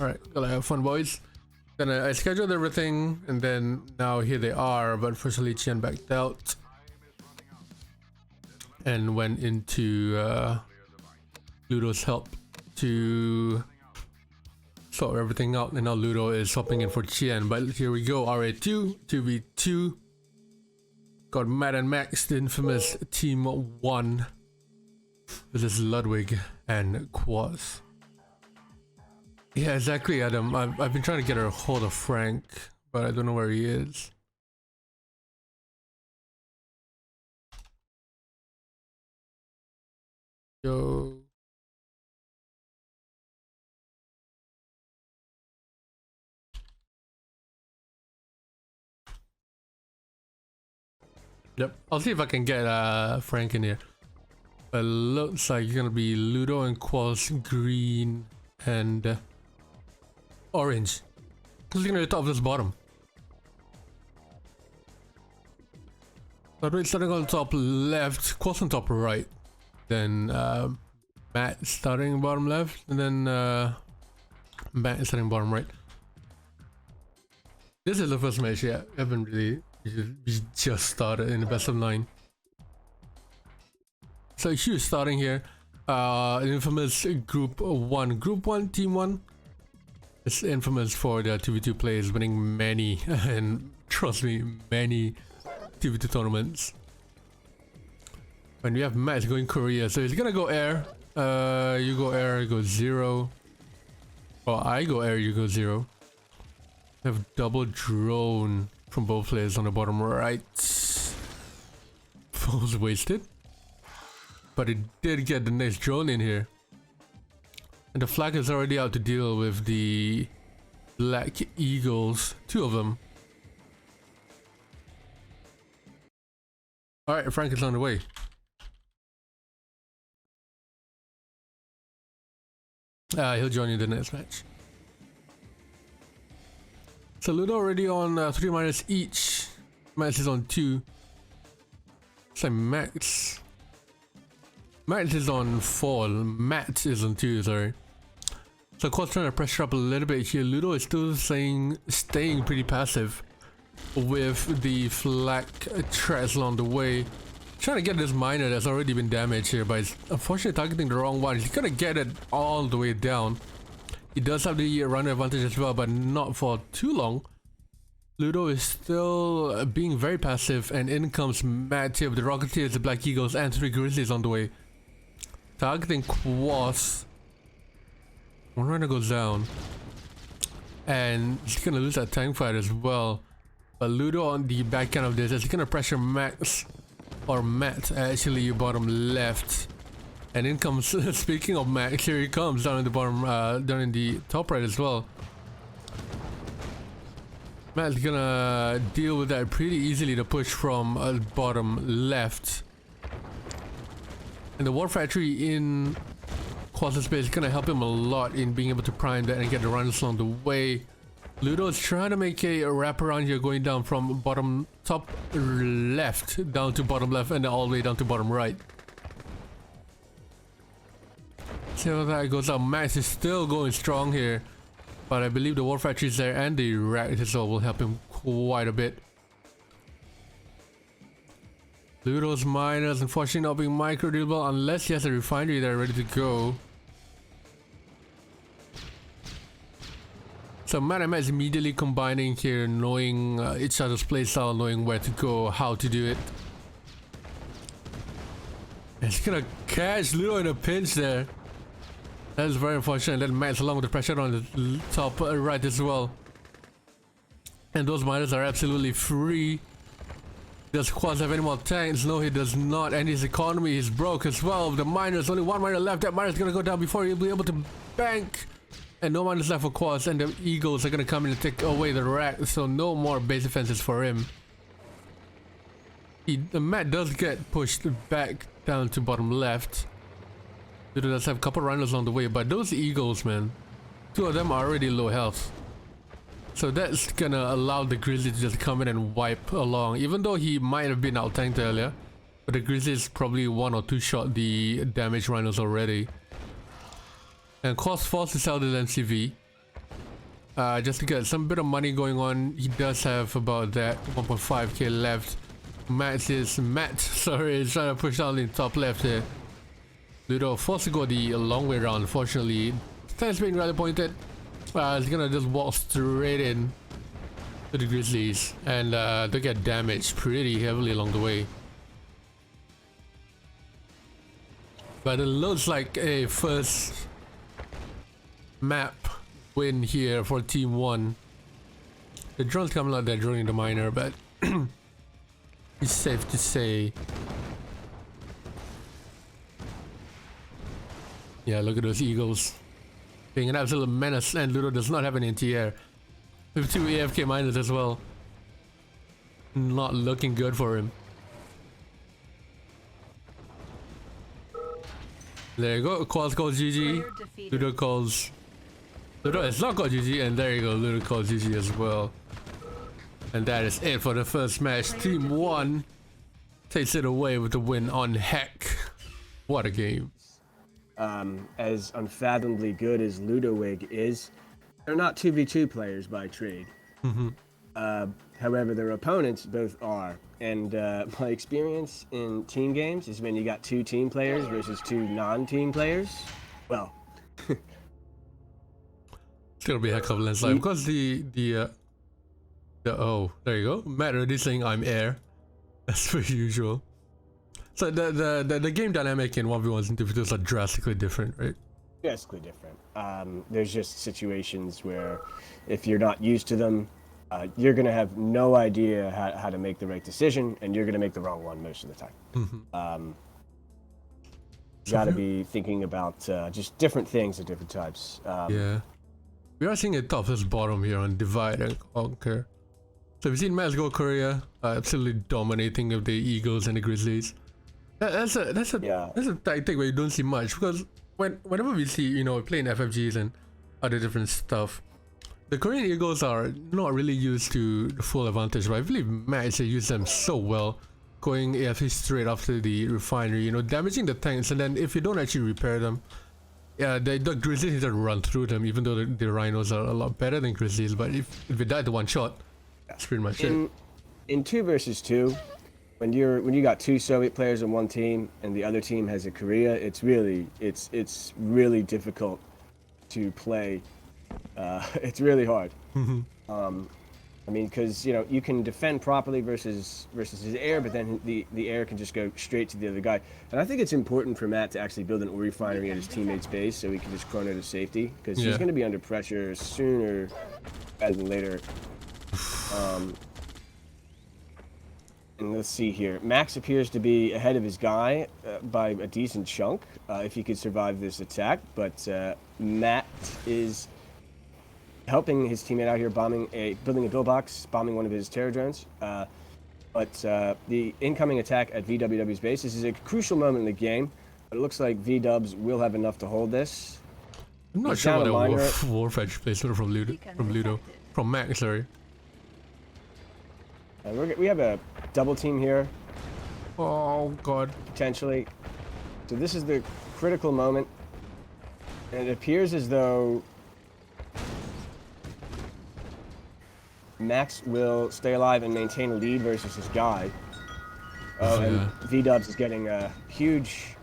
Alright, gotta have fun, boys. Then I scheduled everything, and then now here they are, but unfortunately Qian backed out and went into Ludo's help to sort everything out, and now Ludo is swapping in for Qian. But here we go, RA2, 2v2. Got Matt and Max, the infamous Team 1. This is Lud0wig and Kwos. Yeah, exactly, Adam. I've been trying to get a hold of Frank, but I don't know where he is. Yo. Yep, I'll see if I can get Frank in here. But it looks like it's gonna be Ludo and Kwos, green and orange. Looking at the top of this bottom. Lud0wig starting on top left, Kwos on top right. Then Matt starting bottom left, and then Matt starting bottom right. This is the first match, yeah. I haven't really. We just started in the best of 9. So huge starting here. Infamous Group 1. Group 1, Team 1. It's infamous for the 2v2 players winning many, and trust me, many 2v2 tournaments. When we have Matt going Korea, so he's gonna go air. You go air, go 0. Or I go air, you go 0. Have double drone from both players on the bottom right. Was wasted. But it did get the next drone in here. And the flag is already out to deal with the Black Eagles. 2 of them. Alright, Frank is on the way. He'll join you in the next match. So Ludo already on 3 minus each. Max is on 2. It's like Max. Max is on 4. Matt is on 2, sorry. So Kwos trying to pressure up a little bit here. Ludo is still staying pretty passive with the flak tracks along the way. Trying to get this miner that's already been damaged here, but he's unfortunately targeting the wrong one. He's gonna get it all the way down. He does have the runner advantage as well, but not for too long. Ludo is still being very passive, and in comes Matt here with the Rocketeers, the Black Eagles, and 3 Grizzlies on the way. Targeting Kwos. One runner goes down. And he's gonna lose that tank fight as well. But Ludo on the back end of this is gonna pressure Max, or Matt, actually, bottom left. And in comes, speaking of Max, here he comes down in the bottom, down in the top right as well. Matt's gonna deal with that pretty easily, the push from bottom left. And the War Factory in Kwos' space is gonna help him a lot in being able to prime that and get the runners along the way. Ludo is trying to make a wraparound here, going down from bottom top left down to bottom left and then all the way down to bottom right. See how that goes out. Max is still going strong here, but I believe the War Factory is there and the rack as well will help him quite a bit. Ludo's miners unfortunately not being micro dealable unless he has a refinery there ready to go. So Matt and Matt is immediately combining here, knowing each other's playstyle, knowing where to go, how to do it. And he's gonna catch Ludo in a pinch there. That is very unfortunate. Then Matt's along with the pressure on the top right as well. And those miners are absolutely free. Does Kwos have any more tanks? No, he does not. And his economy is broke as well. The miners, only 1 miner left. That miner's gonna go down before he'll be able to bank. And no miners left for Kwos. And the Eagles are gonna come in and take away the rack. So no more base defenses for him. The Matt does get pushed back down to bottom left. Ludo does have a couple runners on the way, but those Eagles, man, 2 of them are already low health. So that's gonna allow the Grizzly to just come in and wipe along, even though he might have been out-tanked earlier. But the Grizzlies probably 1 or 2 shot the damaged rhinos already. And Kwos forced to sell the MCV. just to get some bit of money going on. He does have about that 1.5k left. Matt, sorry, is trying to push down in top left here. Lud0wig forced to go the long way around, unfortunately. Stance being rather pointed. He's gonna just walk straight in to the Grizzlies, and they get damaged pretty heavily along the way. But it looks like a first map win here for Team 1. The drone's coming out there drilling the miner, but it's safe to say. Yeah, look at those eagles. Being an absolute menace, and Lud0wig does not have an anti-air. With 2 AFK miners as well. Not looking good for him. There you go, Kwos calls GG. Lud0wig calls... Lud0wig has not called GG, and there you go, Lud0wig calls GG as well. And that is it for the first match. Team 1 takes it away with the win on Heck. What a game. As unfathomably good as Lud0wig is, they're not 2v2 players by trade. However, their opponents both are. And my experience in team games is when you got 2 team players versus 2 non-team players. Well, it's gonna be a heck of a landslide because oh, there you go. Matt already saying I'm air. That's pretty usual. So the game dynamic in 1v1s and 2v2s are drastically different, right? Drastically different. There's just situations where if you're not used to them, you're going to have no idea how to make the right decision, and you're going to make the wrong one most of the time. You got to be thinking about just different things at different times. Yeah. We are seeing a top versus bottom here on Divide and Conquer. So we've seen Matt go Korea, absolutely dominating of the Eagles and the Grizzlies. That's a tactic where you don't see much, because whenever we see, you know, playing FFGs and other different stuff, the Korean Eagles are not really used to the full advantage, but I believe Matt actually used them so well, going AFK straight after the refinery, you know, damaging the tanks, and then if you don't actually repair them, yeah, the Grizzlies need to run through them, even though the Rhinos are a lot better than Grizzlies, but if they die to one shot, that's pretty much it. In 2 versus 2, when you got 2 Soviet players on one team and the other team has a Korea, it's really difficult to play. It's really hard. I mean, because you know you can defend properly versus his air, but then the air can just go straight to the other guy. And I think it's important for Matt to actually build an ore refinery at his teammate's base so he can just chrono to safety, because he's going to be under pressure sooner rather than later. And let's see here. Max appears to be ahead of his guy by a decent chunk if he could survive this attack, but Matt is helping his teammate out here, building a build box, bombing one of his terror drones. But the incoming attack at VWW's base, this is a crucial moment in the game, but it looks like V-Dubs will have enough to hold this. I'm not sure about a Warfetch placement from Lud0wig, from Max, sorry. We have a double team here. Oh god. Potentially. So this is the critical moment. And it appears as though Max will stay alive and maintain a lead versus his guy. And V-Dubs is getting a huge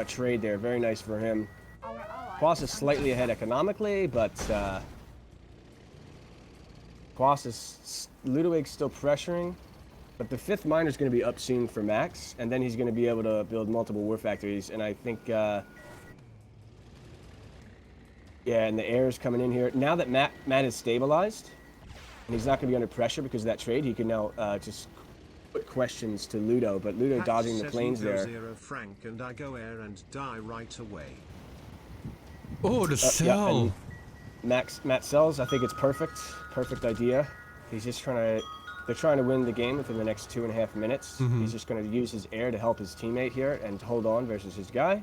trade there. Very nice for him. Kwos is slightly ahead economically, but Kwos is Lud0wig still pressuring, but the 5th miner is going to be up soon for Max, and then he's going to be able to build multiple war factories. And I think, yeah, and the air is coming in here now that Matt is stabilized, and he's not going to be under pressure because of that trade. He can now just put questions to Lud0wig, but Lud0wig dodging the planes there. Frank, and I go air and die right away. Oh, the cell. Matt sells. I think it's perfect idea. He's just they're trying to win the game within the next 2.5 minutes. He's just going to use his air to help his teammate here and hold on versus his guy.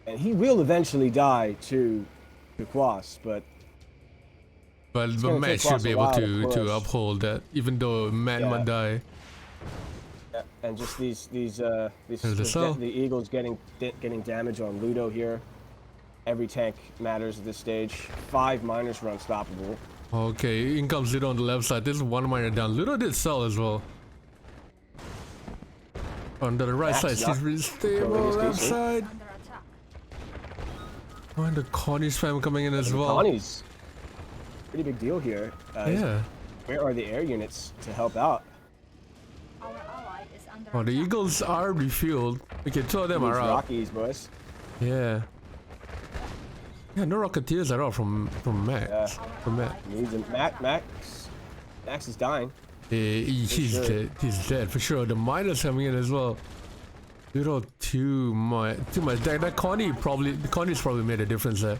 And he will eventually die to Kwos, but Matt should be able to uphold that, even though Matt might die. Yeah, and just the Eagles getting damage on Lud0wig here. Every tank matters at this stage. 5 miners were unstoppable. Okay, in comes Ludo on the left side. There's one miner down. Ludo did sell as well. On the right side, she's really stable. Left side. Under attack. Oh, and the Connie's fam coming in as well. Connie's pretty big deal here. Yeah. Where are the air units to help out? Our ally is under Oh, the attack. Eagles are refueled. Okay, 2 of them These are out. Rockies, boys. Yeah. Yeah, no Rocketeers at all from Max. Yeah. From Max. Needs him. Max is dying. Yeah, he's sure. dead. He's dead for sure. The miners coming in as well. Ludo too much. That Connie's probably made a difference there.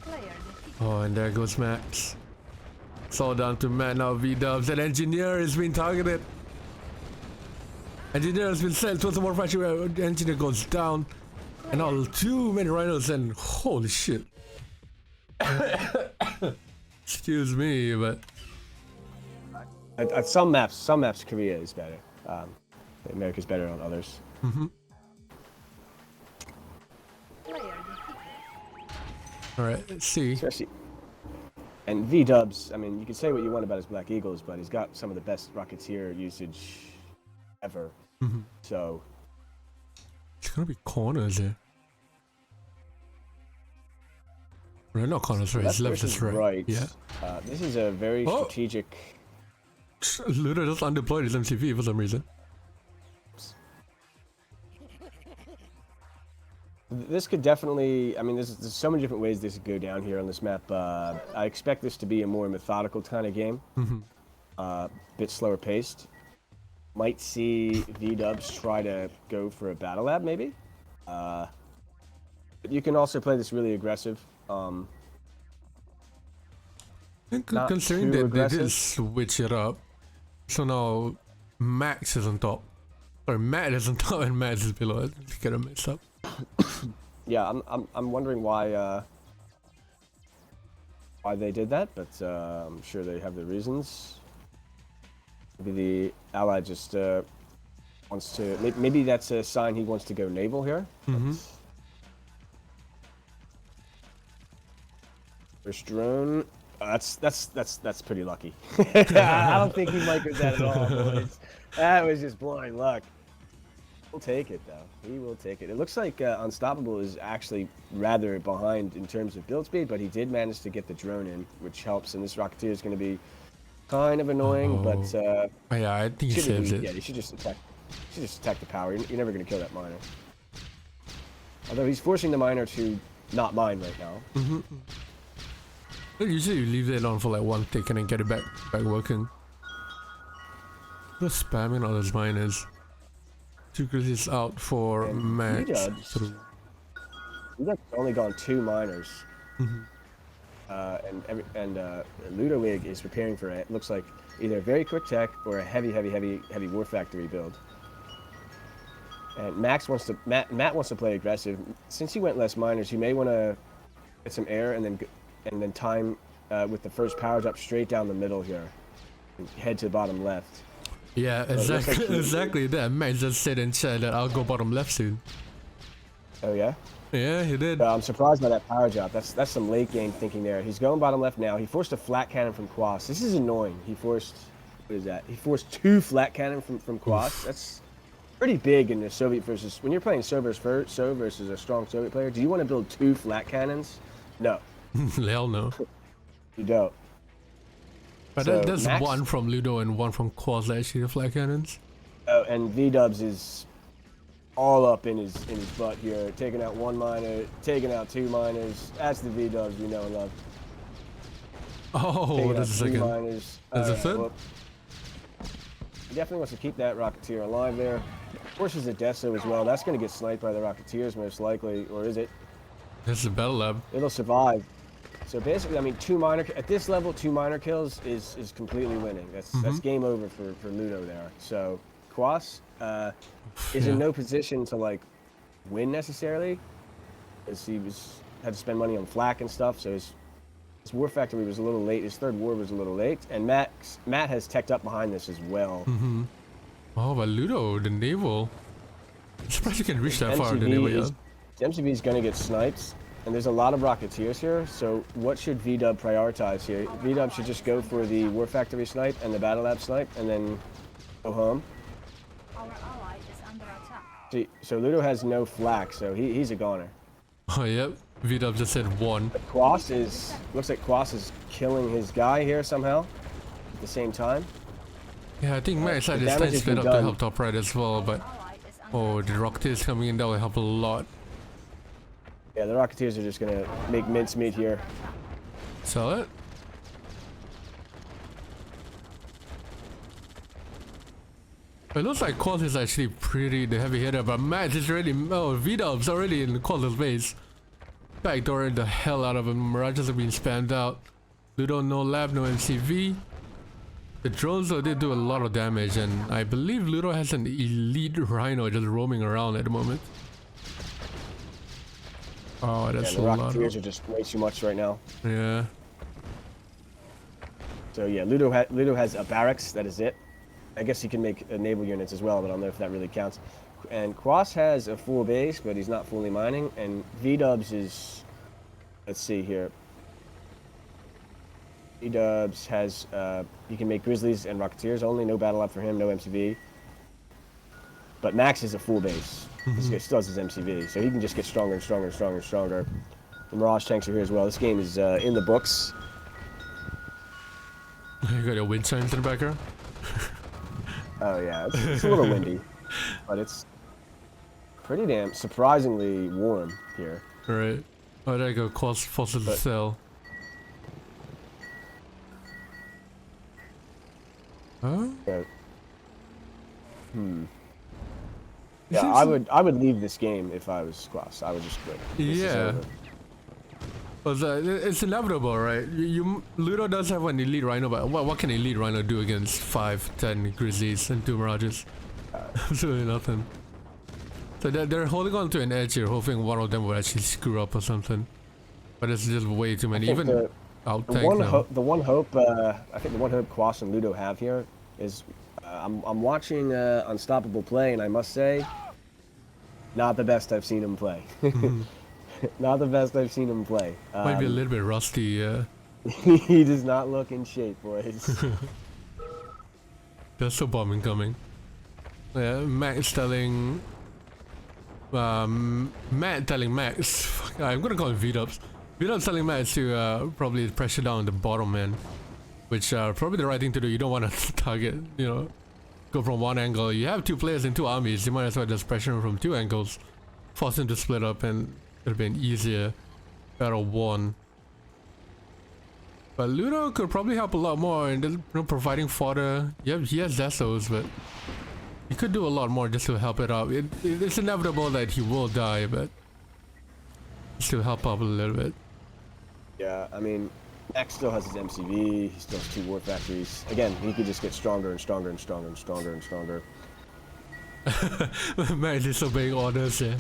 Player defeated. Oh, and there goes Max. It's all down to Matt now. V-dubs. That engineer is being targeted. Engineer has been sent towards the more factory where the engineer goes down. And now too many rhinos and holy shit. Excuse me, but At some maps, Korea is better. America's better on others. Player defeated. alright, let's see. Especially. And V-dubs, I mean, you can say what you want about his Black Eagles, but he's got some of the best Rocketeer usage ever. So, It's gonna be corners here. Right, not corners, right? It's left versus is right. Yeah. This is a very Oh. strategic. Ludo just undeployed his MCV for some reason. This could definitely, I mean, there's so many different ways this could go down here on this map. I expect this to be a more methodical kind of game. Bit slower paced. Might see V-dubs try to go for a battle lab, maybe. But you can also play this really aggressive. And Not considering too that they did aggressive. switch it up, so now Max is on top, or Matt is on top and Max is below. I get it mixed up. Yeah, I'm wondering why they did that, but I'm sure they have their reasons. Maybe the ally just wants to. Maybe that's a sign he wants to go naval here. First drone. That's pretty lucky. I don't think he microed that at all, boys. That was just blind luck. He'll take it though. He will take it. It looks like Unstoppable is actually rather behind in terms of build speed, but he did manage to get the drone in, which helps. And this Rocketeer is going to be kind of annoying, but Yeah, I think he saves it. yeah, you should just attack. The power. You're never going to kill that miner. Although he's forcing the miner to not mine right now. Usually you leave it on for like one tick and then get it back working. Just spamming all those miners. Two grizzlies out for And Max. V-dubs. Sort of. We've only gone 2 miners. And Lud0wig is preparing for it. Looks like either a very quick tech or a heavy war factory build. And Matt wants to play aggressive. Since he went less miners, he may want to get some air and then time with the first power drop straight down the middle here, and head to the bottom left. Yeah, looks like exactly that. Max just said in chat that I'll go bottom left soon. Oh yeah. Yeah, he did. I'm surprised by that power drop. That's some late game thinking there. He's going bottom left now. He forced a flat cannon from Kwos. This is annoying. He forced, what is that? He forced 2 flat cannon from Kwos. That's pretty big in the Soviet versus, when you're playing So versus a strong Soviet player, do you want to build 2 flat cannons? No, Hell no. you don't. But So there's Max- one from Ludo and one from Kwos that actually the flag cannons. Oh, and V-dubs is all up in his butt here, taking out 1 miner, taking out 2 miners. That's the V-dubs we know and love. Oh, Taking that's a out 3 second. miners. There's a third? Well, he definitely wants to keep that Rocketeer alive there. Forces a Deso as well. That's going to get sniped by the Rocketeers most likely, or is it? That's the battle lab. It'll survive. So basically, I mean, 2 miner at this level, 2 miner kills is completely winning. That's game over for Ludo there. So Kwos is in no position to like win necessarily, as he had to spend money on flak and stuff. So his war factory was a little late. His 3rd war was a little late, and Matt has teched up behind this as well. Oh, but Ludo, the naval. I'm surprised you can reach that far. The MTV naval, yeah. The MCV is going to get sniped, and there's a lot of Rocketeers here, so what should VW prioritize here? VW should just go for the War Factory snipe and the Battle Lab snipe, and then go home. Our ally is under attack. See, so Ludo has no flak, so he's a goner. Oh, yep. VW just said 1. But Kwos is, looks like Kwos is killing his guy here somehow at the same time. Yeah, I think Max had the his damage stats has sped been up to done. help top right as well, but Ally is under oh, the Rocketeers coming in, that will help a lot. Yeah, the Rocketeers are just going to make mincemeat here. Sell it. It looks like Kwos is actually pretty the heavy hitter, but Matt is already, oh, V-Dub's already in Kwos' base. Backdooring the hell out of him. Mirages are being spammed out. Ludo, no lab, no MCV. The drones though did do a lot of damage, and I believe Ludo has an elite Rhino just roaming around at the moment. Oh, that's Yeah, a the lot. Rocketeers are just way too much right now. Yeah. So yeah, Ludo has a barracks, that is it. I guess he can make naval units as well, but I don't know if that really counts. And Kwos has a full base, but he's not fully mining. And V-Dubs is, let's see here. V-Dubs has, he can make Grizzlies and Rocketeers only, no battle lab for him, no MCV. But Max is a full base. He still has his MCV, so he can just get stronger and stronger and stronger and stronger. The Mirage tanks are here as well. This game is in the books. You got your wind chimes in the background? Oh yeah, it's a little windy, but it's pretty damn surprisingly warm here. Right. Oh, there you go. Kwos forces the cell. Huh? Yeah. Yeah, I would leave this game if I was Kwos. I would just quit. This is Yeah. over. But it's inevitable, right? Ludo does have an elite Rhino, but what can elite Rhino do against 5, 10 Grizzlies and 2 Mirages? Absolutely nothing. So they're holding on to an edge here, hoping one of them will actually screw up or something. But it's just way too many. Even The out-tank one now. hope I think the one hope Kwos and Ludo have here is I'm watching Unstoppable play, and I must say, not the best I've seen him play. Not the best I've seen him play. Might be a little bit rusty, yeah. He does not look in shape, boys. There's a bomb incoming. Yeah, Max telling... Matt telling Max... Fuck, I'm gonna call him V-Dubs. V-Dubs telling Max to probably pressure down the bottom man. Which probably the right thing to do. You don't want to target, you know, go from one angle. You have 2 players in 2 armies. You might as well just pressure him from 2 angles. Force him to split up, and it'll be an easier battle 1. But Ludo could probably help a lot more in providing fodder. Yeah, he has Zessos, but he could do a lot more just to help it out. It's inevitable that he will die, but still help up a little bit. Yeah, I mean, Max still has his MCV. He still has 2 War Factories. Again, he could just get stronger and stronger and stronger and stronger and stronger. Man, disobeying orders, yeah.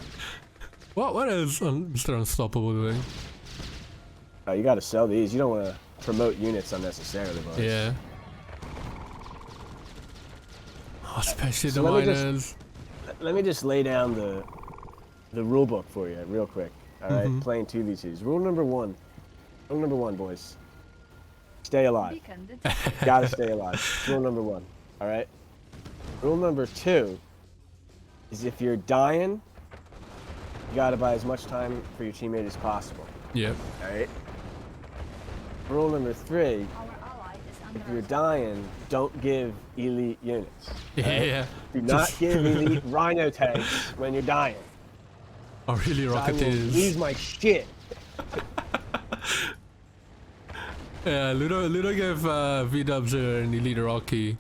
What is Mr. Unstoppable doing? You gotta sell these. You don't want to promote units unnecessarily, boys. Yeah. Oh, especially So the let me miners. Let me just lay down the rule book for you real quick. All right, playing 2v2s. Rule number 1. Rule number 1, boys. Stay alive. Beacon Gotta stay alive. Rule number 1. All right. Rule number 2 is if you're dying, you gotta buy as much time for your teammate as possible. Yep. All right. Rule number 3: Our ally is under if you're attack. dying, don't give elite units. Yeah. Do not give elite Rhino tanks when you're dying. Or really I will lose Rocketeers. my shit. Yeah, Ludo gave V-Dubs an elite Rocky.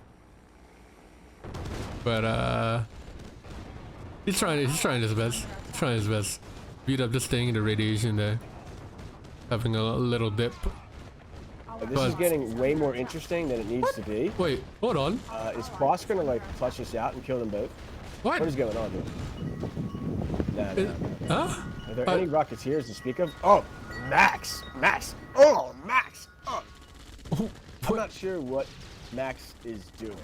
But he's trying his best. He's trying his best. V-Dub just staying in the radiation there. Having a little dip. This is getting way more interesting than it needs to be. Wait, hold on. Is Kwos gonna like clutch us out and kill them both? What? What is going on here? Nah. Huh? Are there any Rocketeers to speak of? Oh, Max! Max! Oh, Max! Oh. I'm not sure what Max is doing.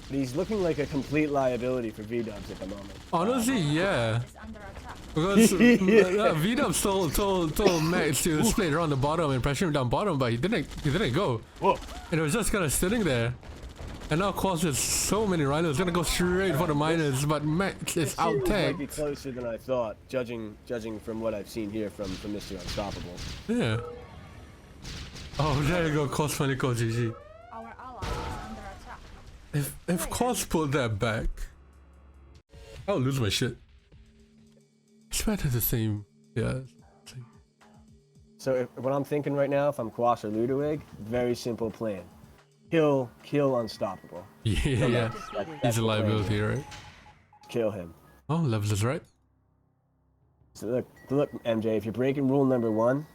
He's looking like a complete liability for V-dubs at the moment. Honestly, yeah. Is under attack. Because V-dubs told Max to split around the bottom and pressure him down bottom, but he didn't go. Whoa. And it was just kind of sitting there. And now Kwos has so many rhinos, gonna go straight for the miners, but Max is out Might be tagged. closer than I thought, judging from what I've seen here from Mr. Unstoppable. Yeah. Oh, there you go, Kwos finally called GG. Our ally is under attack. If Kwos pulled that back, I'll lose my shit. It's better the same, yeah. So what I'm thinking right now, if I'm Kwos or Lud0wig, very simple plan. Kill Unstoppable. Yeah. That's He's the a plan liability, here. right? Kill him. Oh, Levels is right. So look, MJ, if you're breaking rule number 1,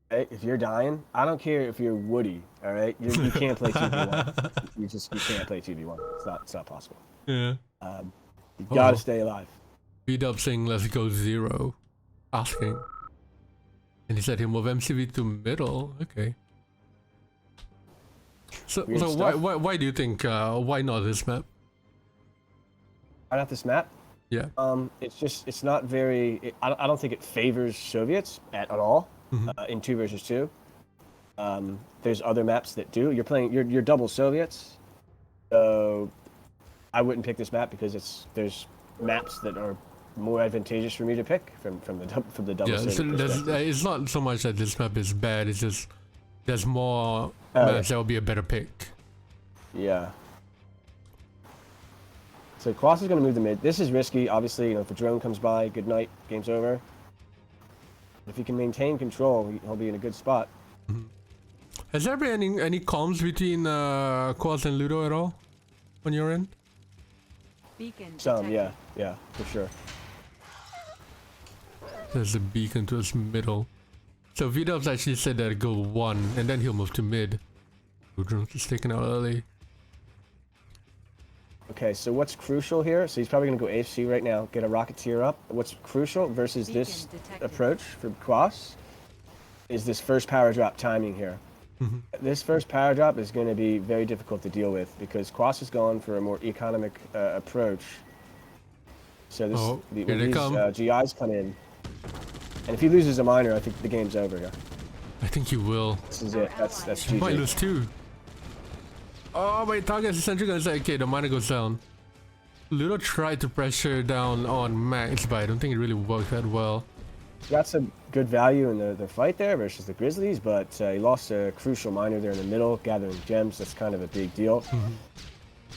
right, if you're dying, I don't care if you're Woody, all right? You can't play 2v1. You can't play 2v1. It's not possible. Yeah. You gotta stay alive. V-dub saying let's go 0. Asking. And he said he'll move MCV to middle. Okay. So Weird why do you think why not this map? Right off this map, Yeah. it's not very. I don't think it favors Soviets at all in 2 versus 2. There's other maps that do. You're double Soviets, so I wouldn't pick this map because there's maps that are more advantageous for me to pick from the double Yeah. Soviet So perspective. it's not so much that this map is bad. It's just there's more maps that will be a better pick. Yeah. So Kwos is going to move the mid. This is risky, obviously. You know, if a drone comes by, good night, game's over. If he can maintain control, he'll be in a good spot. Has there been any comms between Kwos and Ludo at all on your end? Beacon Some, detected. yeah, for sure. There's a beacon to his middle. So V-dubs actually said that go 1 and then he'll move to mid. Udron is taken out early. Okay, so what's crucial here? So he's probably going to go AFC right now, get a Rocketeer up. What's crucial versus this Beacon detected. approach for Kwos is this first power drop timing here. This first power drop is going to be very difficult to deal with because Kwos is going for a more economic approach. So this, Oh, when here they these come. GIs come in, and if he loses a miner, I think the game's over here. I think he will. This is it. That's He might GG. lose 2. Oh, my target is essentially gonna say, okay, the miner goes down. Ludo tried to pressure down on Max, but I don't think it really worked that well. Got some good value in the fight there versus the Grizzlies, but he lost a crucial miner there in the middle, gathering gems. That's kind of a big deal.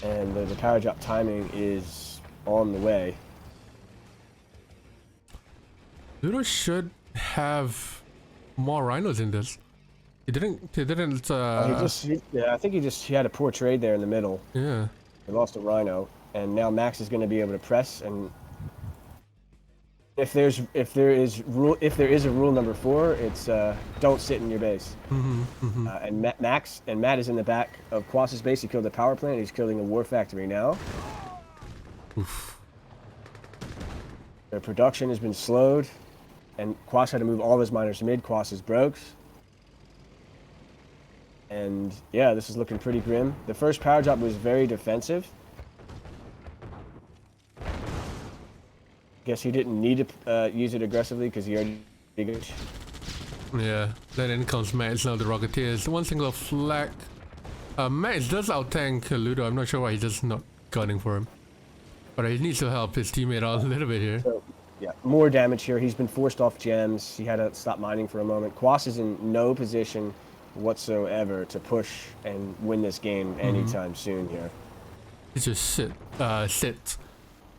And the power drop timing is on the way. Ludo should have more rhinos in this. He didn't, I think he had a poor trade there in the middle. yeah. He lost a rhino, and now Max is going to be able to press. And if there is a rule number 4, it's don't sit in your base. And Matt is in the back of Kwos's base. He killed the power plant. He's killing a war factory now. Oof. Their production has been slowed, and Kwos had to move all his miners mid. Kwos is broke. And yeah, this is looking pretty grim. The first power drop was very defensive. Guess he didn't need to use it aggressively because he already did. Yeah. Then in comes Max, now the Rocketeers. One single flag. Max does out-tank Ludo. I'm not sure why he's just not gunning for him. But he needs to help his teammate out a little bit here. So, yeah, more damage here. He's been forced off gems. He had to stop mining for a moment. Kwos is in no position whatsoever to push and win this game anytime soon here. He just sit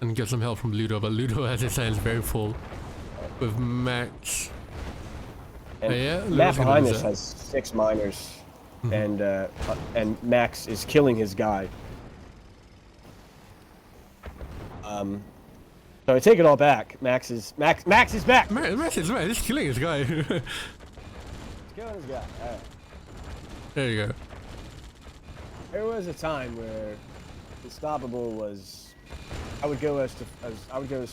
and get some help from Ludo, but Ludo has his hands very full with Max. And Yeah, Matt Ludo's gonna behind lose this that. has 6 miners, and Max is killing his guy. So I take it all back. Max is back. Max is right. He's killing his guy. He's killing his guy. All right. There you go. There was a time where Unstoppable was, I would go as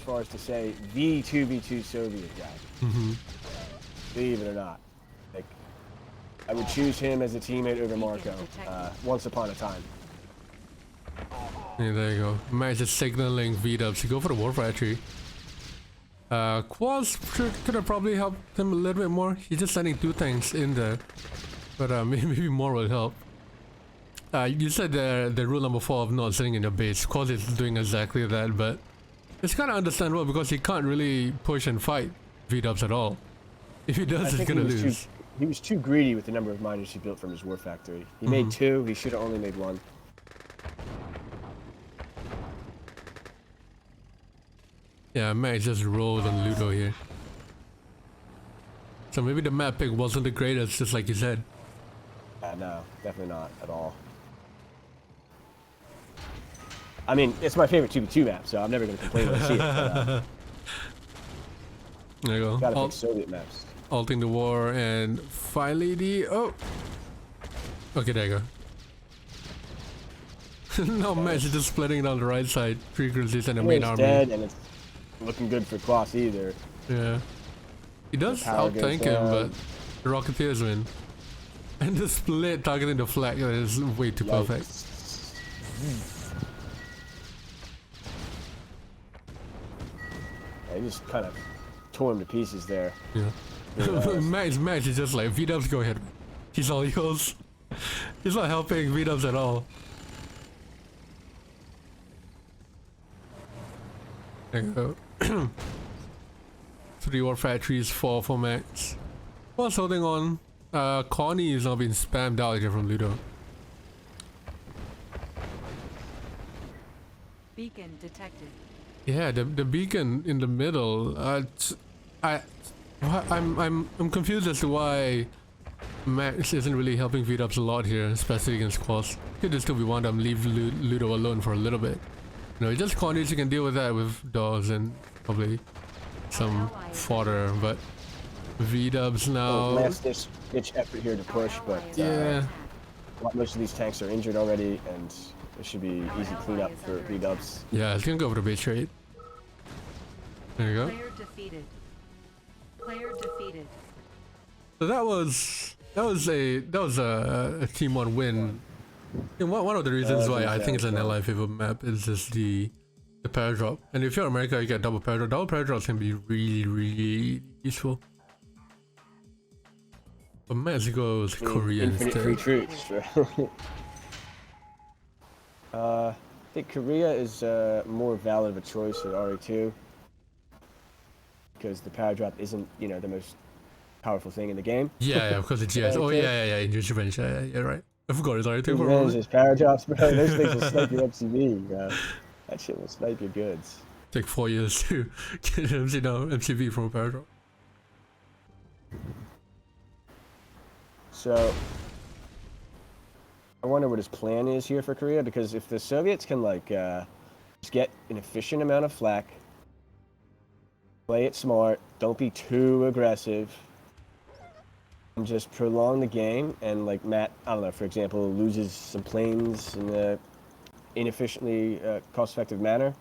far as to say the 2v2 Soviet guy. Believe it or not, like I would choose him as a teammate over Marco once upon a time. Yeah, there you go. Max is signaling V-dubs to go for the War Factory. Kwos could have probably helped him a little bit more. He's just sending 2 tanks in there. But maybe more will help. You said the rule number 4 of not sitting in your base. Kwos is doing exactly that, but it's kind of understandable because he can't really push and fight V-dubs at all. If he does, he's gonna lose. He was too greedy with the number of miners he built from his war factory. He made 2, he should have only made 1. Yeah, Max just rolled on Ludo here. So maybe the map pick wasn't the greatest, just like you said. No, definitely not at all. I mean, it's my favorite 2v2 map, so I'm never going to complain when I see it. But, there you go. gotta pick Soviet maps. Alting the war and finally the... Oh! Okay, there you go. No, Max is just splitting it on the right side. Frequencies and the main army. Dead, and it's looking good for Kwos either. Yeah. He does out-tank him, but the Rocketeers win. And the split targeting the flag is way too perfect. I just kind of tore him to pieces there. Yeah. Max is just like, V-dubs, go ahead. He's all yours. He's not helping V-dubs at all. There you go. 3 war factories, 4 for Max. What's holding on? Connie is now being spammed out here from Ludo. Beacon detected. Yeah, the beacon in the middle. I'm confused as to why Max isn't really helping V-dubs a lot here, especially against Kwos. Could just still be one of them, leave Ludo alone for a little bit. You know, just Connies, you can deal with that with dogs and probably some fodder, but V-dubs now. Last ditch effort here to push, but yeah, most of these tanks are injured already, and it should be easy cleanup for V-dubs. yeah, it's gonna go for the base trade. There you go. Player defeated. Player defeated. So that was a team 1 win. And one of the reasons why I think it's an ally favor map is just the paradrop. And if you're America, you get double paradrop. Double paradrops can be really useful. But Mexico's Korea Infinite free instead. troops. I think Korea is more valid of a choice at RA2 because the paradrop isn't, you know, the most powerful thing in the game. Yeah, of course it's yes. Oh yeah, English revenge. Yeah, right. I forgot it's RA2 for Revenge is paradrops, bro. Those things will snipe your MCV, bro. That shit will snipe your goods. Take 4 years to get MCV from a paradrop. So, I wonder what his plan is here for Korea, because if the Soviets can, like, just get an efficient amount of flak, play it smart, don't be too aggressive, and just prolong the game, and, like, Matt, I don't know, for example, loses some planes in a inefficiently cost-effective manner,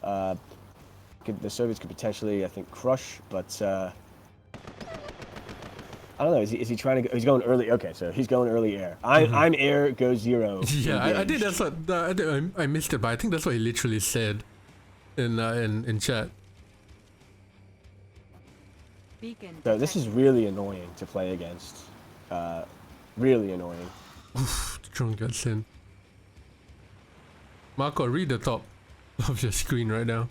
the Soviets could potentially, I think, crush, but, I don't know. Is he trying to go? He's going early. Okay, so he's going early air. I'm air. Go 0. Yeah, I think that's what I missed it, but I think that's what he literally said in chat. Beacon So this is really annoying to play against. Really annoying. Oof, the drone gets in. Marco, read the top of your screen right now.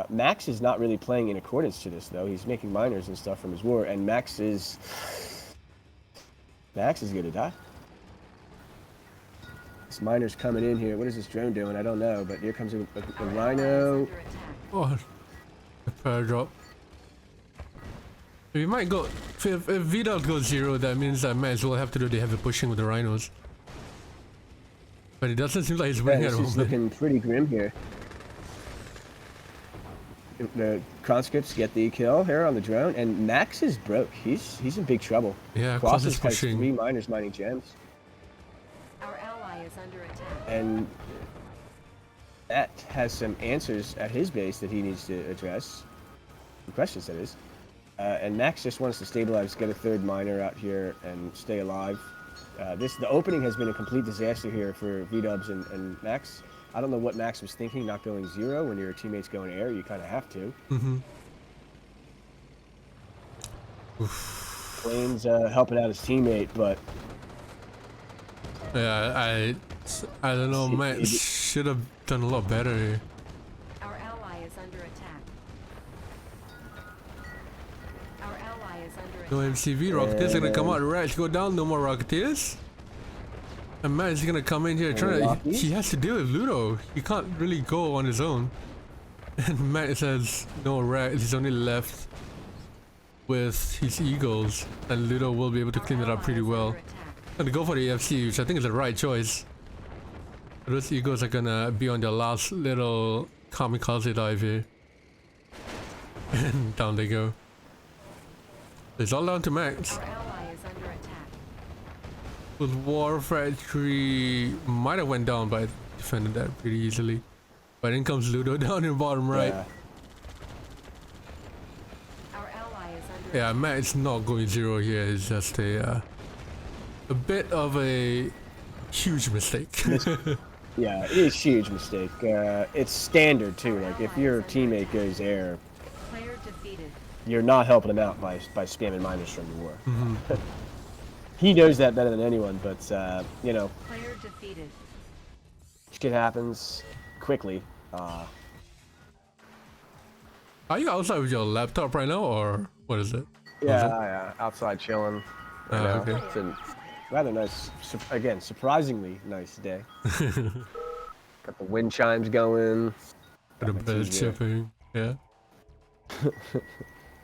Max is not really playing in accordance to this, though. He's making miners and stuff from his war, and Max is gonna die. This miner's coming in here. What is this drone doing? I don't know, but here comes a rhino. Oh, a paradrop. We might go. If Vidal goes 0, that means that Max will have to do the heavy pushing with the rhinos. But it doesn't seem like he's winning at This the is moment. looking pretty grim here. The conscripts get the kill here on the drone, and Max is broke. He's in big trouble. Yeah, Kwos Kwos is has pushing. 3 miners mining gems, Our ally is under attack. and that has some answers at his base that he needs to address. The questions, that is. And Max just wants to stabilize, get a 3rd miner out here, and stay alive. The opening has been a complete disaster here for V-dubs and Max. I don't know what Max was thinking, not going 0 when your teammates go in air. You kind of have to. Flames helping out his teammate, but yeah, I don't know. Max should have done a lot better here. Our ally is under attack. Our ally is under attack. No MCV. Rocketeers gonna come out. Right, go down. No more Rocketeers. And Matt is gonna come in here trying to. He has to deal with Ludo. He can't really go on his own. And Matt says no rat. He's only left with his Eagles, and Ludo will be able to clean it up pretty well. Gonna go for the AFC, which I think is the right choice. Those Eagles are gonna be on their last little kamikaze dive here. And down they go. It's all down to Max. Our ally is under attack. With War Factory might have went down, but I defended that pretty easily. But in comes Ludo down in bottom right. yeah. Our ally is under Yeah, Matt's not going 0 here. It's just a bit of a huge mistake. Yeah, it is a huge mistake. It's standard too. Like if your teammate goes air, player defeated. you're not helping him out by spamming miners from the war. He knows that better than anyone, but you know, Player defeated. shit happens quickly. Are you outside with your laptop right now, or what is it? Yeah, outside chilling. Oh, okay. It's a rather nice, again, surprisingly nice day. Got the wind chimes going. Got a bird chirping. Yeah.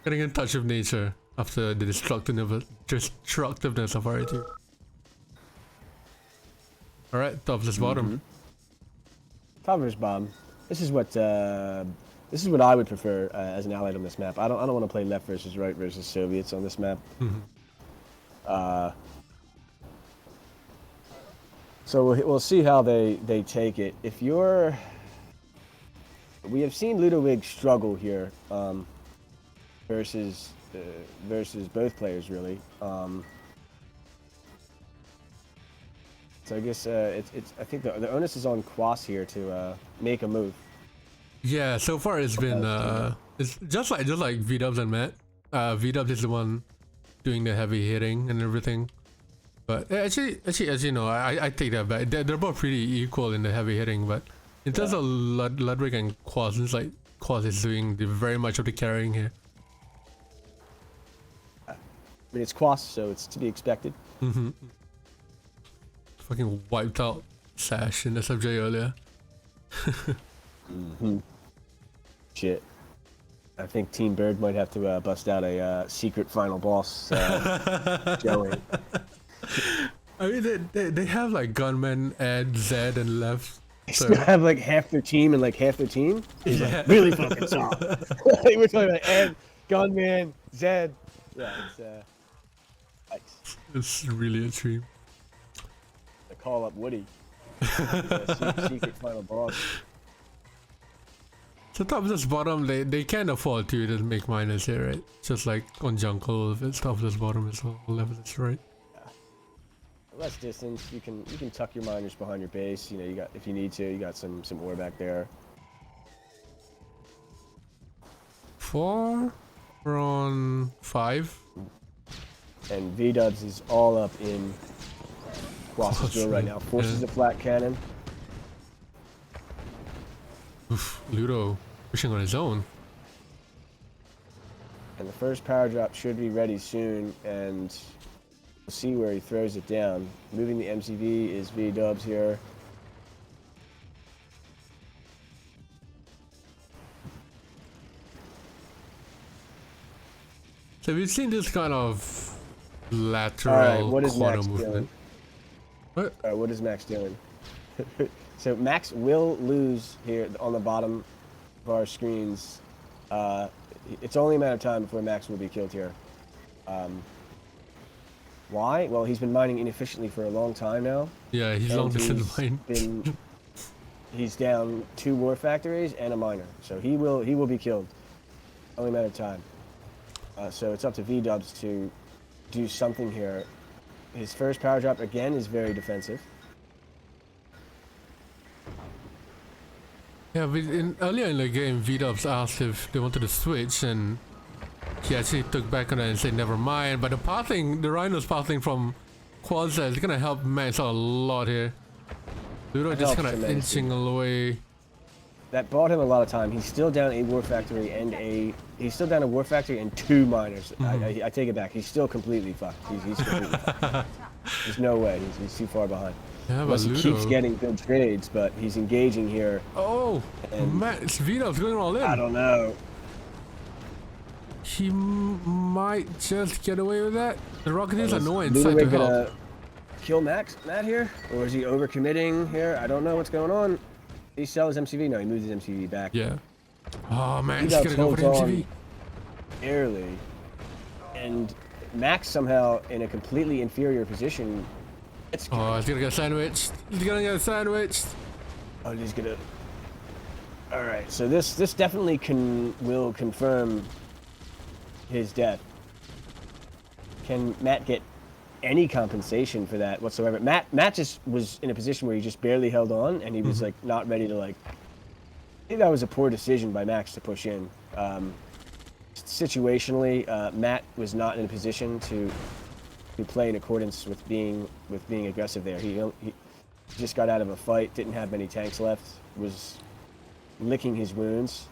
Getting in touch with nature after the destructiveness of RA2. Alright, top versus bottom. Top versus bottom. This is what I would prefer as an allied on this map. I don't want to play left versus right versus Soviets on this map. So we'll see how they take it. If you're, we have seen Lud0wig struggle here versus both players really. So I guess it's I think the onus is on Kwos here to make a move. Yeah, so far it's been it's just like V-dubs and Matt. V-dubs is the one doing the heavy hitting and everything. But actually, as you know, I take that back. They're both pretty equal in the heavy hitting, but in terms of Lud0wig and Kwos, it's like Kwos is doing very much of the carrying here. I mean, it's Kwos, so it's to be expected. Fucking wiped out Sash in SFJ earlier. Shit. I think Team Bird might have to bust out a secret final boss showing. I mean, they have like gunmen, Ed, Zed, and left. They still have like half their team and like half their team. Is like really fucking solid. We're talking about Ed, Gunman, Zed. Yeah, it's It's really a dream. to call up Woody. Secret final boss. So top versus bottom, they can afford to just make minus here, right? Just like on Jungle, if it's top versus bottom as well, level is right. Less distance, you can tuck your miners behind your base. You know, you got, if you need to, you got some ore back there. 4, we're on 5. And V-dubs is all up in Kwos' drill right now. Forces a flat cannon. Oof, Ludo pushing on his own. And the first power drop should be ready soon, and we'll see where he throws it down. Moving the MCV is V-dubs here. So we've seen this kind of lateral what is corner Max movement. doing? What? Alright, what is Max doing? So Max will lose here on the bottom of our screens. It's only a matter of time before Max will be killed here. Why? Well, he's been mining inefficiently for a long time now. Yeah, he's long distance mine. He's down 2 war factories and a miner, so he will be killed. Only a matter of time. So it's up to V-dubs to do something here. His first power drop again is very defensive. Yeah, earlier in the game, V-Dubs asked if they wanted to switch, and he actually took back on it and said never mind. But the pathing, the Rhino's pathing from Kwos is gonna help Max out a lot here. Ludo just kind of inching away. That bought him a lot of time. He's still down a War Factory and he's still down a War Factory and 2 miners. I take it back. He's still completely fucked. He's completely fucked. There's no way. He's too far behind. Yeah, Unless he keeps getting good trades, but he's engaging here. Oh, Max Vito's going all in. I don't know. He might just get away with that. The Rocketeers are nowhere inside Lud0wig to gonna help. kill Matt here? Or is he overcommitting here? I don't know what's going on. He sells his MCV? No, he moves his MCV back. Yeah. Oh man, he's gonna go for the MCV. Barely. And Max somehow in a completely inferior position. Oh, he's gonna get sandwiched. He's gonna get sandwiched. Oh, he's gonna. All right, so this definitely will confirm his death. Can Matt get any compensation for that whatsoever? Matt just was in a position where he just barely held on, and he was like not ready to like. I think that was a poor decision by Max to push in. Situationally, Matt was not in a position to play in accordance with being aggressive there. He just got out of a fight, didn't have many tanks left, was licking his wounds.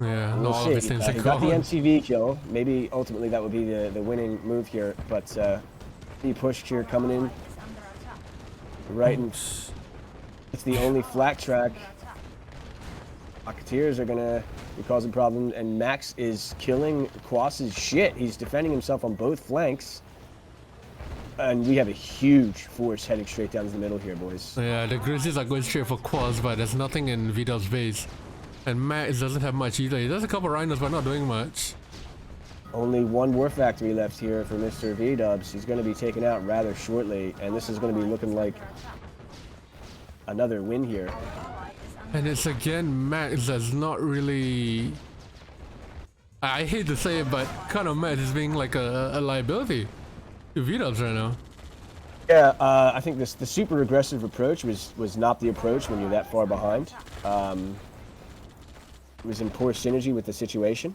Yeah, we'll all see. of his things He got the MCV kill. Maybe ultimately that would be the winning move here, but he pushed here coming in right, and it's the only flak track. Rocketeers are gonna be causing problems, and Max is killing Kwos' shit. He's defending himself on both flanks. And we have a huge force heading straight down to the middle here, boys. Yeah, the Grizzlies are going straight for Kwos, but there's nothing in Vidal's base. And Matt doesn't have much either. He does a couple rhinos, but not doing much. Only 1 War Factory left here for Mr. V-Dubs. He's going to be taken out rather shortly, and this is going to be looking like another win here. And it's again Max that's not really... I hate to say it, but kind of Max is being like a liability to V-Dubs right now. Yeah, I think the super aggressive approach was not the approach when you're that far behind. It was in poor synergy with the situation.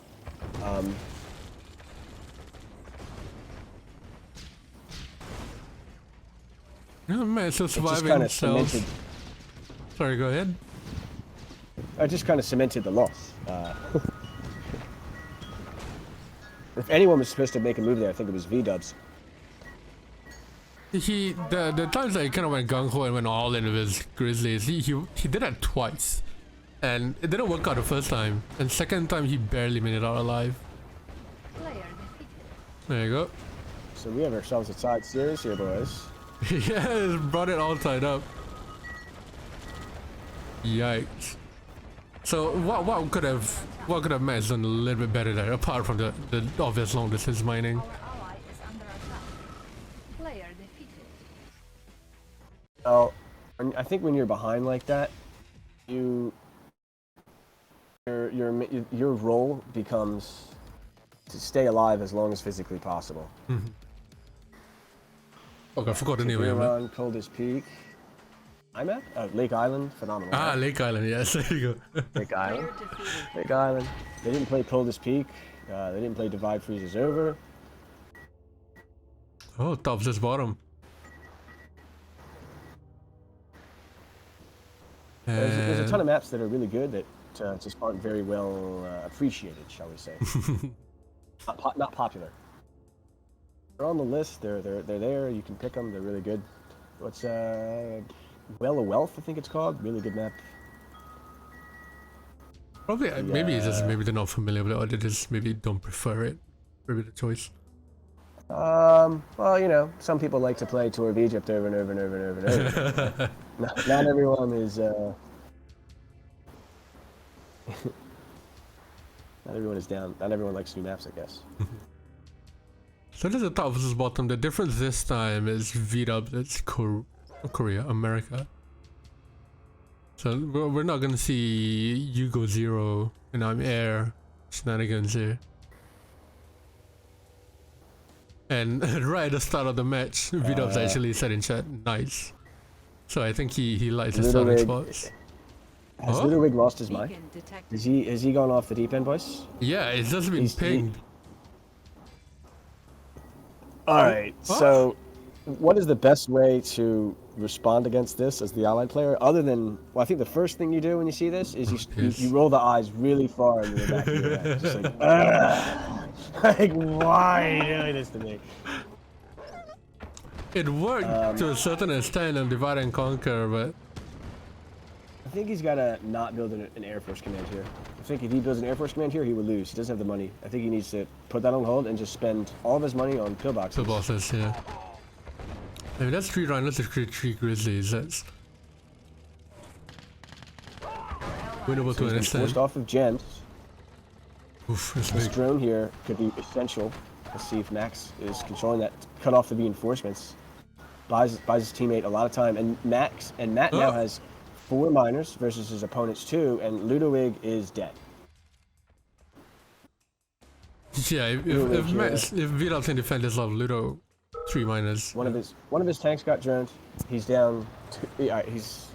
Yeah, man, still surviving themselves. Sorry, go ahead. I just kind of cemented the loss. If anyone was supposed to make a move there, I think it was V-Dubs. The times that he kind of went gung-ho and went all in with his Grizzlies, he did that twice. And it didn't work out the first time. And second time, he barely made it out alive. There you go. So we have ourselves a side series here, boys. Yeah, brought it all tied up. Yikes. So what could have Max done a little bit better there, apart from the obvious long distance mining? Well, I think when you're behind like that, your role becomes to stay alive as long as physically possible. Mm-hmm. Okay, I forgot the name. Around Coldest Peak. I'm at Lake Island, phenomenal. Ah, right? Lake Island, yes, there you go. Lake Island. Lake Island. They didn't play Coldest Peak. They didn't play Divide Freezes Over. Oh, tops this bottom. There's a ton of maps that are really good that just aren't very well appreciated, shall we say? Not popular. They're on the list. They're there. You can pick them. They're really good. What's Well of Wealth? I think it's called. Really good map. Probably maybe it's just maybe they're not familiar with it, or they just maybe don't prefer it. Maybe the choice. Well, you know, some people like to play Tour of Egypt over and over and over and over and over. not everyone is. Not everyone is down. Not everyone likes new maps, I guess. So this is the top versus bottom. The difference this time is V-Dub. It's Korea, America. So we're not gonna see you go zero and I'm air shenanigans here. And right at the start of the match, Vidov's actually said in chat, nice. So I think he likes his starting Lud0wig spots. has Huh? Lud0wig lost his mind? Beacon detected. Has he gone off the deep end, boys? Yeah, it's just been pinged. All right. Huh? So, what is the best way to respond against this as the allied player? Other than, well, I think the first thing you do when you see this is you roll the eyes really far into the back of your head, just like, like, why are you doing this to me? It worked to a certain extent on Divide and Conquer, but I think he's got to not build an Air Force command here. I think if he builds an Air Force command here, he would lose. He doesn't have the money. I think he needs to put that on hold and just spend all of his money on pillboxes. the bosses, yeah. I mean, that's 3 Rhinos, that's 3 Grizzlies, that's winnable to So an he's been extent. forced off of gems. Oof, that's This big. drone here could be essential. Let's see if Max is controlling that. Cut off the reinforcements. Buys his teammate a lot of time. And Matt now has 4 miners versus his opponent's 2, and Lud0wig is dead. Yeah, if Vidal can defend his love, Ludo 3 minus. One of his tanks got droned. He's down. He's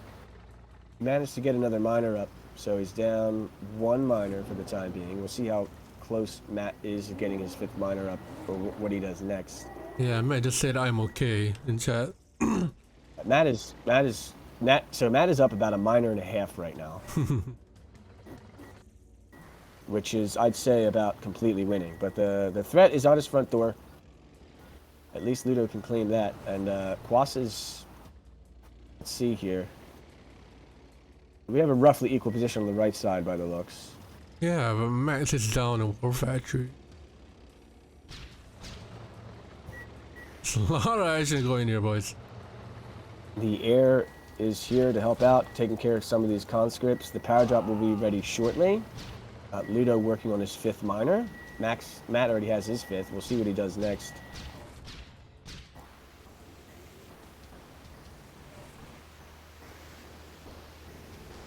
managed to get another miner up, so he's down 1 miner for the time being. We'll see how close Matt is to getting his 5th miner up, or what he does next. Yeah, Matt just said I'm okay in chat. Matt is up about a miner and a half right now. Which is, I'd say, about completely winning. But the threat is on his front door. At least Ludo can claim that. And Kwos is, let's see here. We have a roughly equal position on the right side by the looks. Yeah, but Max is down in War Factory. There's a lot of action going here, boys. The air is here to help out, taking care of some of these conscripts. The power drop will be ready shortly. Ludo working on his 5th miner. Matt already has his 5th. We'll see what he does next.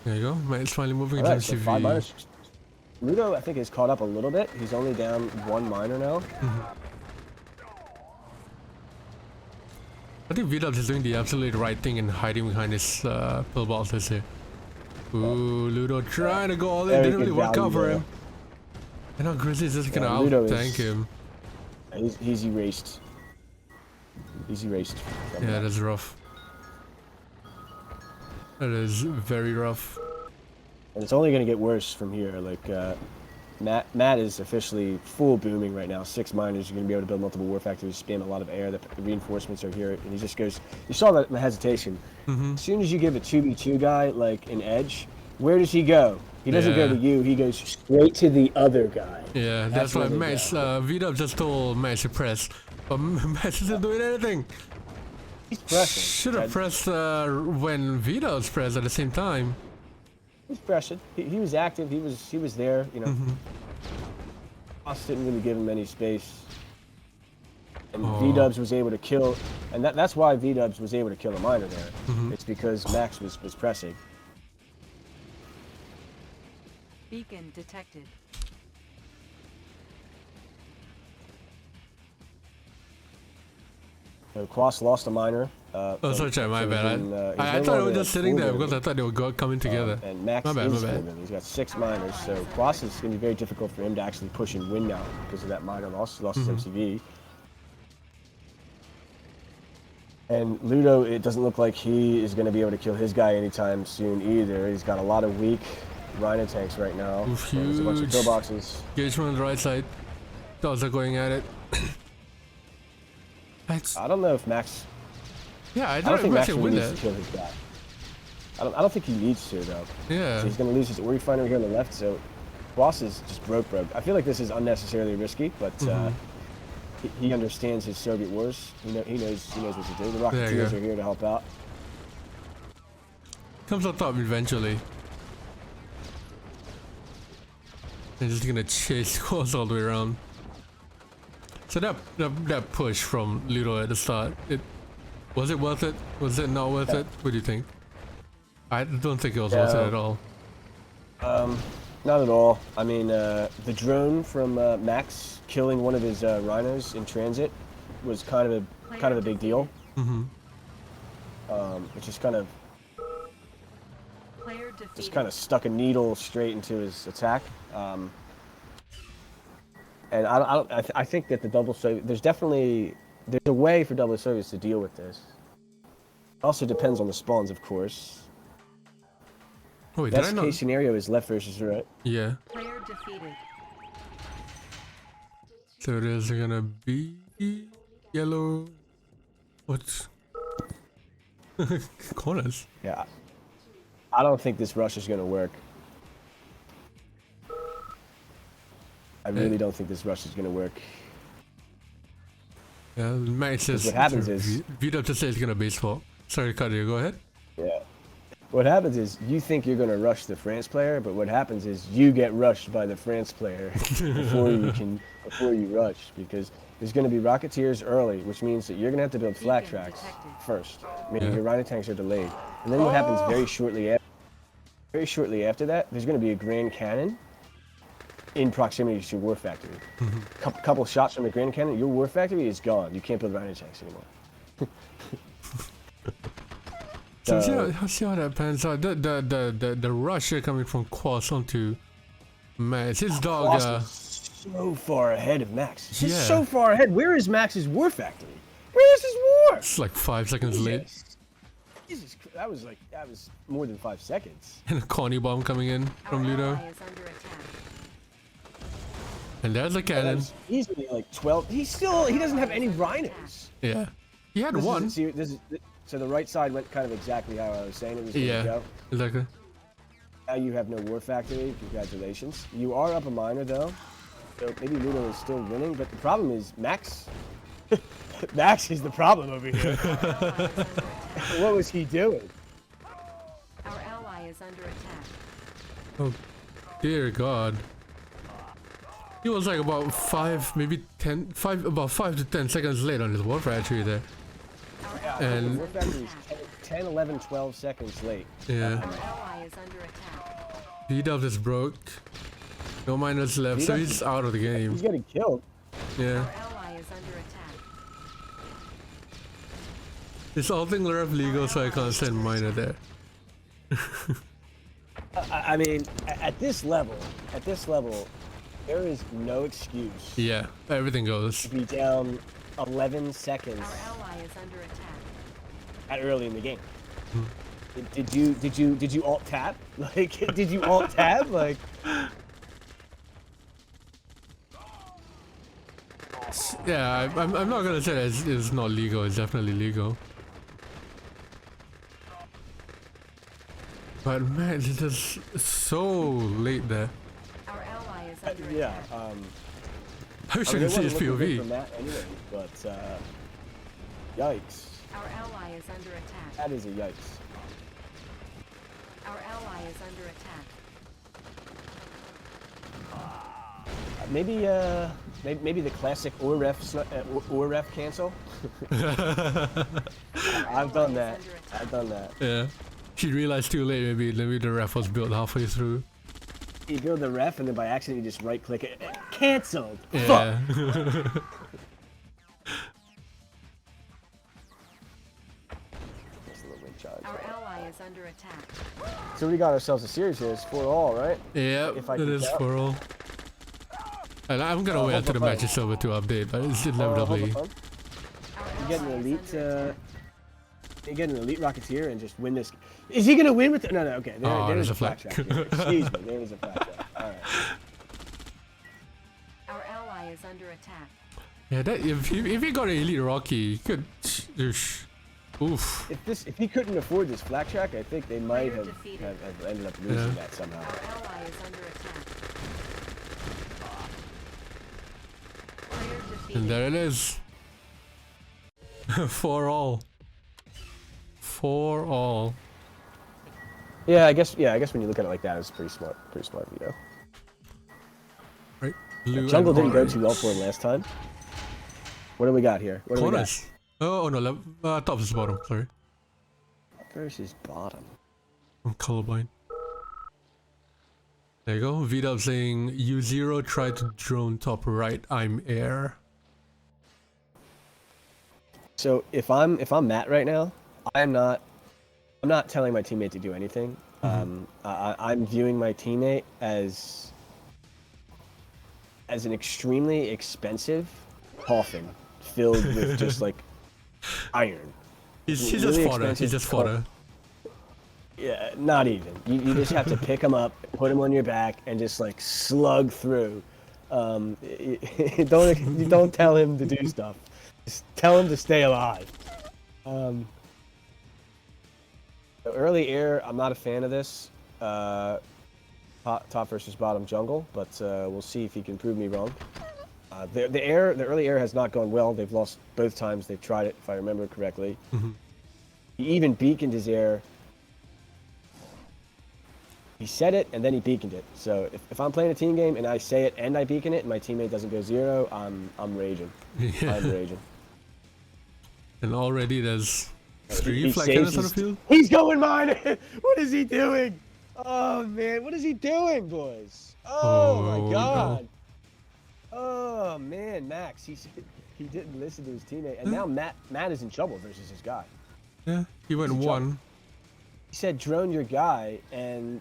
There you go. Matt's finally moving All right, into so 5 MCV. miners. Ludo, I think, has caught up a little bit. He's only down 1 miner now. I think Vidal is doing the absolute right thing and hiding behind his pillboxes here. Ooh, Ludo trying to go all in. Very Didn't really good work out for value him. And now Grizzly's just gonna out Ludo tank him. He's erased. He's erased. Yeah, that's rough. That is very rough. And it's only going to get worse from here. Like, Matt is officially full booming right now. 6 miners. You're going to be able to build multiple war factories, spam a lot of air. The reinforcements are here. And he just goes... You saw that hesitation. As soon as you give a 2v2 guy, like, an edge, where does he go? He doesn't go to you. He goes straight to the other guy. Yeah, that's why where they Max, go. Vidal just told Max to press. But Max isn't doing anything. He's pressing. Should have pressed when Vidal's pressed at the same time. He's pressing. He was active. He was there, you know. Kwos didn't really give him any space. And V-Dubs was able to kill, and that's why V-Dubs was able to kill a miner there. It's because Max was pressing. Beacon detected. So Kwos lost a miner. Oh, sorry, chat, my bad. he's I no thought it longer was just sitting full there booming. because I thought they were coming together. And Max My bad, is my full bad. booming. He's got 6 miners, so Kwos is going to be very difficult for him to actually push and win now because of that miner loss. He lost his MCV. And Ludo, it doesn't look like he is going to be able to kill his guy anytime soon either. He's got a lot of weak Rhino tanks right now. Oof, So there's a bunch of huge. pillboxes. Engagement on the right side. Dogs are going at it. That's, I don't know if Max... yeah, I I don't thought think Max Max would really win needs that. to kill his guy. I don't think he needs to, though. Yeah. So he's going to lose his ore refinery here on the left, so Kwos is just broke. I feel like this is unnecessarily risky, but he understands his Soviet wars. He knows what to do. The There you Rocketeers go. are here to help out. Comes on top eventually. And just gonna chase Kwos all the way around. So that push from Ludo at the start, was it worth it? Was it not worth it? What do you think? I don't think it was worth it at all. Not at all. I mean, the drone from Max killing one of his rhinos in transit was kind of a big deal. Mm-hmm. It just kind of Player defeated. stuck a needle straight into his attack. And I think that the double service, there's a way for double service to deal with this. Also depends on the spawns, of course. Oh, wait, did I Best not? case scenario is left versus right. Yeah. Player defeated. So there's gonna be yellow. What? Corners. Yeah. I don't think this rush is gonna work. I really don't think this rush is gonna work. Yeah, Max says. What happens is- Vito just says he's gonna base swap. Sorry, Kadir, go ahead. Yeah. What happens is you think you're gonna rush the France player, but what happens is you get rushed by the France player before you rush, because there's gonna be Rocketeers early, which means that you're gonna have to build flat Beacon tracks detected. first, meaning Yeah. your Rhino tanks are delayed. And then what happens very shortly after that, there's gonna be a Grand Cannon in proximity to your War Factory. Couple shots from the Grand Cannon, your War Factory is gone. You can't build Rhino tanks anymore. So see how that pans out. The rush here coming from Kwos onto Max. His dog. Kwos is so far ahead of Max. He's Yeah. so far ahead. Where is Max's War Factory? Where is his war? It's like 5 seconds late, Jesus, that was more than 5 seconds. and a Connie bomb coming in from Our Ludo, ally is under attack. and there's a That cannon. was easily like 12. He doesn't have any rhinos. Yeah, he had one. So the right side went kind of exactly how I was saying it was going to Yeah, go. exactly. Now you have no War Factory. Congratulations. You are up a minor though, so maybe Ludo is still winning. But the problem is Max. Max is the problem over here. What was he doing? Our ally is under attack. Oh, dear God. He was like about 5, maybe 10, about 5 to 10 seconds late on his War Factory there. The And War Factory is 10, 11, 12 seconds late. yeah, Our ally is under attack. V-Dub is broke. No miners left, so V-Dub he's out of the He's game. getting killed. Yeah. Our ally is under attack. It's all thing left legal, so I can't send miner there. I mean, at this level, there is no excuse Yeah, everything goes. to be down 11 seconds Our ally is under attack. at early in the game. Did you alt tab? Like, did you alt tab? Like, Yeah, I'm not gonna say that it's not legal, it's definitely legal. But man, it's just so late there. Our ally is under yeah. attack. I wish I It could see wasn't his looking good for POV. Matt anyway, but yikes. Our ally is under attack. That is a yikes. Our ally is under attack. Maybe the classic or ref cancel. I've done that. I've done that. Yeah. He realized too late, maybe the ref was built halfway through. You build the ref and then by accident you just right click it. Cancelled. Yeah. Our ally is under attack. So we got ourselves a series here. It's 4-all, right? Yeah, If I it can is tell. for all. And I'm gonna wait until the match is over to update, but it's inevitably. You get an elite. You get an elite Rocketeer and just win this. Is he gonna win with? No. Okay. There's There's a flat flag. track. Here. Excuse me. There's a flat track. All right. Our ally is under attack. Yeah, that if he got an elite Rocky, he could. Oof. If he couldn't afford this flat track, I think they might Player have defeated. ended up losing Yeah. that somehow. Our ally is under attack. Player defeated. And there it is. For all. For all. Yeah, I guess when you look at it like that, it's pretty smart video. Right? Blue Jungle and didn't go orange. too well for him last time. What do we got here? What do we got? Corners. Oh no, top is bottom. Sorry, Versus bottom. I'm colorblind. There you go. V-Dub saying U0 try to drone top right. I'm air. So if I'm Matt right now, I'm not telling my teammate to do anything. I'm viewing my teammate as an extremely expensive coffin filled with just like iron. He's Really just fodder. He's expensive just fodder. Yeah, not even. You just have to pick him up, put him on your back, and just like slug through. Don't tell him to do stuff. Just tell him to stay alive. The early air, I'm not a fan of this. Top versus bottom jungle, but we'll see if he can prove me wrong. The early air has not gone well. They've lost both times they've tried it, if I remember correctly. He even beaconed his air. He said it and then he beaconed it. So if I'm playing a team game and I say it and I beacon it and my teammate doesn't go 0, I'm raging. Yeah. I'm raging. And already there's 3 He flag saves cannons on the his- field. He's going mine. What is he doing? Oh man, what is he doing, boys? Oh my no. god. Oh man, Max, he didn't listen to his teammate, and now Matt is in trouble versus his guy. Yeah, he went He's in 1. He said drone your guy, and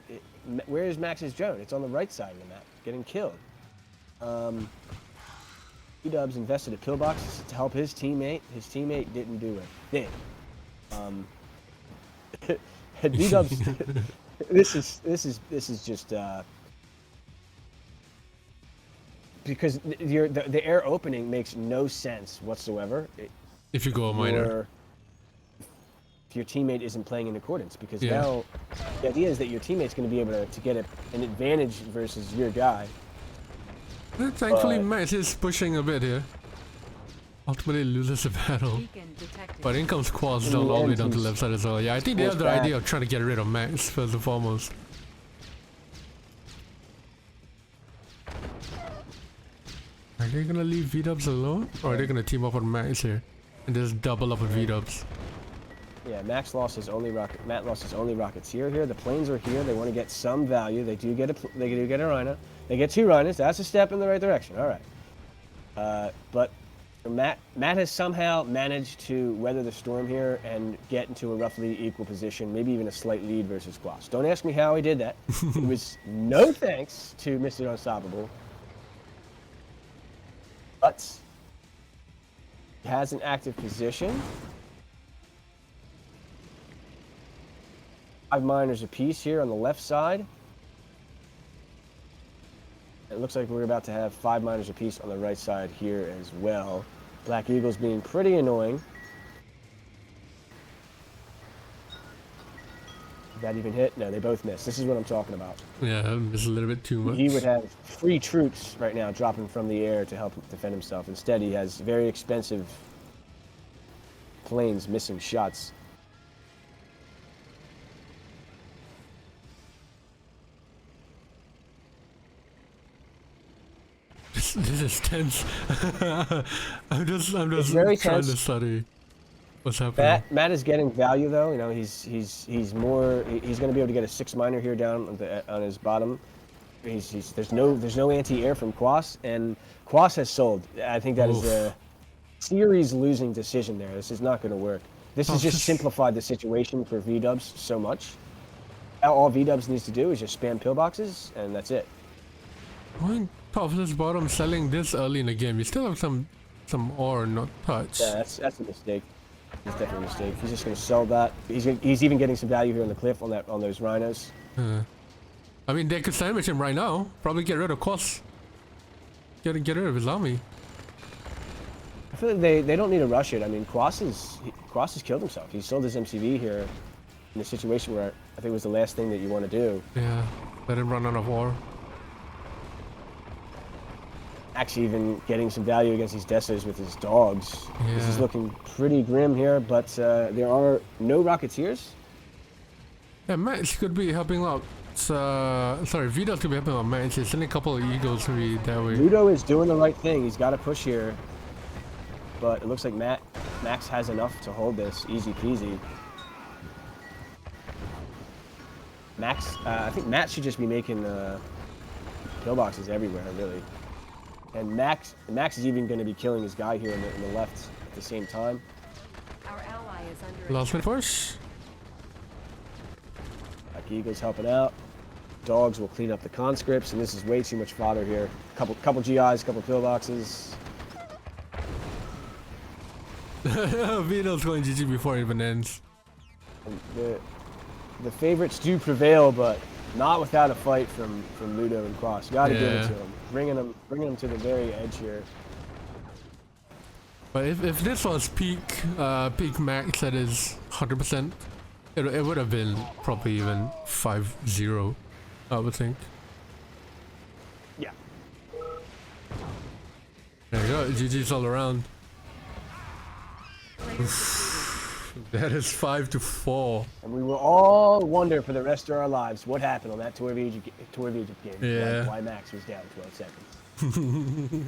where is Max's drone? It's on the right side of the map, getting killed. B-Dubs invested a pillbox to help his teammate. His teammate didn't do a thing. B-Dubs, this is just because the air opening makes no sense whatsoever. If you go a miner. Or if your teammate isn't playing in accordance, because Yeah. now the idea is that your teammate's going to be able to get an advantage versus your guy. Thankfully, But- Max is pushing a bit here. Ultimately loses the battle. Beacon detected. But in comes Kwos In down the all the way end, down to the he's left side as well. Yeah, I think they have forced the back. idea of trying to get rid of Max first and foremost. Are they gonna leave V-Dubs alone? Or are they gonna team up on Max here? And just double up with V-Dubs? Yeah, Matt lost his only Rocketeer here. The planes are here. They want to get some value. They do get a Rhino. They get 2 Rhinos. That's a step in the right direction. All right. But Matt has somehow managed to weather the storm here and get into a roughly equal position, maybe even a slight lead versus Kwos. Don't ask me how he did that. It was no thanks to Mr. Unstoppable. But he has an active position. 5 miners apiece here on the left side. It looks like we're about to have 5 miners apiece on the right side here as well. Black Eagle's being pretty annoying. Did that even hit? No, they both missed. This is what I'm talking about. Yeah, it's a little bit too much. He would have 3 troops right now dropping from the air to help defend himself. Instead, he has very expensive planes missing shots. This is tense. I'm just very trying tense. to study what's happening. Matt is getting value though. You know, he's going to be able to get a 6 miner here down on his bottom. There's no anti-air from Kwos, and Kwos has sold. I think that is a series losing decision there. This is not going to work. This has just simplified the situation for V-Dubs so much. All V-Dubs needs to do is just spam pillboxes, and that's it. Going top of this bottom, selling this early in the game, you still have some ore not touched. Yeah, that's a mistake. It's definitely a mistake. He's just going to sell that. He's even getting some value here on the cliff on those rhinos. I mean, they could sandwich him right now. Probably get rid of Kwos. Get rid of his army. I feel like they don't need to rush it. I mean, Kwos has killed himself. He sold his MCV here in a situation where I think it was the last thing that you want to do. Yeah, let him run out of ore. Actually, even getting some value against these Desos with his dogs. This is Yeah. looking pretty grim here, but there are no Rocketeers. Yeah, Max could be helping out. Sorry, V-Dubs could be helping out Max. He's sending a couple of Eagles to be that way. Ludo is doing the right thing. He's got to push here. But it looks like Max has enough to hold this. Easy peasy. I think Matt should just be making pillboxes everywhere, really. And Max is even going to be killing his guy here in the left at the same time. is under Last attack. minute push. Black Eagle's helping out. Dogs will clean up the conscripts, and this is way too much fodder here. Couple GIs, couple pillboxes. Vito's going GG before it even ends. And the favorites do prevail, but not without a fight from Ludo and Kwos. You gotta give it Yeah. to them. Bringing them to the very edge here. But if this was peak max, that is 100%, it would have been probably even 5-0, I would think. Yeah. There you go, GG's all around. Player defeated. That is 5-4. And we will all wonder for the rest of our lives what happened on that Tour of Egypt game. Yeah. Why Max was down 12 seconds.